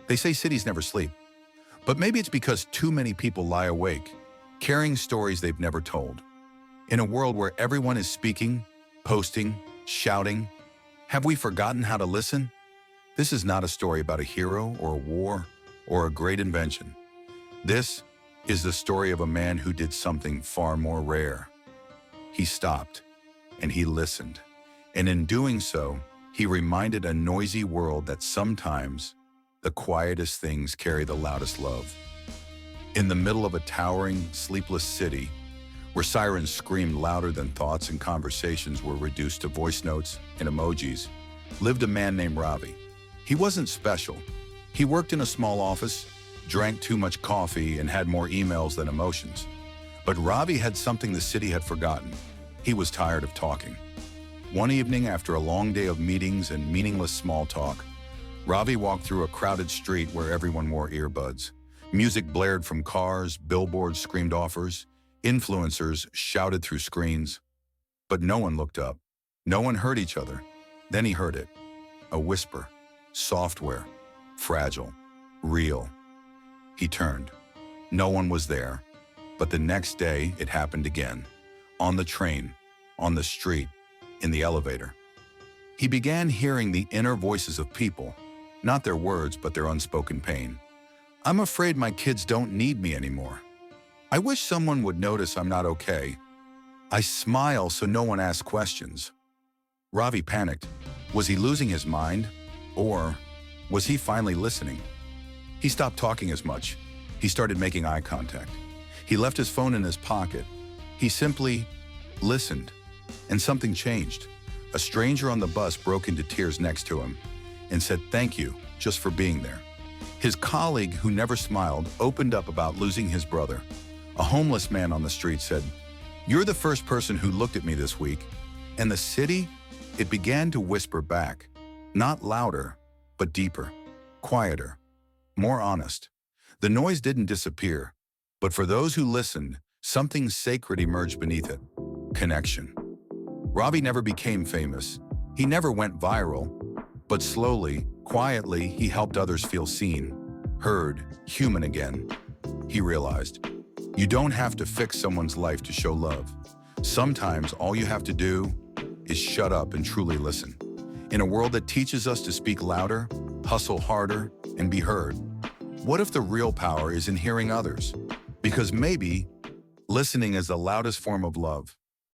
They say cities never sleep, but maybe it's because too many people lie awake, carrying stories they've never told. In a world where everyone is speaking, posting, shouting, have we forgotten how to listen? This is not a story about a hero or a war or a great invention. This is the story of a man who did something far more rare. He stopped and he listened. And in doing so, he reminded a noisy world that sometimes the quietest things carry the loudest love. In the middle of a towering, sleepless city, where sirens screamed louder than thoughts and conversations were reduced to voice notes and emojis, lived a man named Ravi. He wasn't special. He worked in a small office, drank too much coffee, and had more emails than emotions. But Ravi had something the city had forgotten. He was tired of talking. One evening, after a long day of meetings and meaningless small talk, Ravi walked through a crowded street where everyone wore earbuds. Music blared from cars, billboards screamed offers, influencers shouted through screens. But no one looked up. No one heard each other. Then he heard it. A whisper. Software. Fragile. Real. He turned. No one was there. But the next day, it happened again. On the train, on the street, in the elevator. He began hearing the inner voices of people, not their words, but their unspoken pain. I'm afraid my kids don't need me anymore. I wish someone would notice I'm not okay. I smile so no one asks questions. Ravi panicked. Was he losing his mind? Or was he finally listening? He stopped talking as much. He started making eye contact. He left his phone in his pocket. He simply listened. And something changed. A stranger on the bus broke into tears next to him and said thank you just for being there. His colleague, who never smiled, opened up about losing his brother. A homeless man on the street said, "You're the first person who looked at me this week." And the city, it began to whisper back, not louder, but deeper, quieter, more honest. The noise didn't disappear, but for those who listened, something sacred emerged beneath it: connection. Ravi never became famous. He never went viral, but slowly, quietly, he helped others feel seen, heard, human again. He realized, you don't have to fix someone's life to show love. Sometimes all you have to do is shut up and truly listen. In a world that teaches us to speak louder, hustle harder, and be heard, what if the real power is in hearing others? Because maybe listening is the loudest form of love.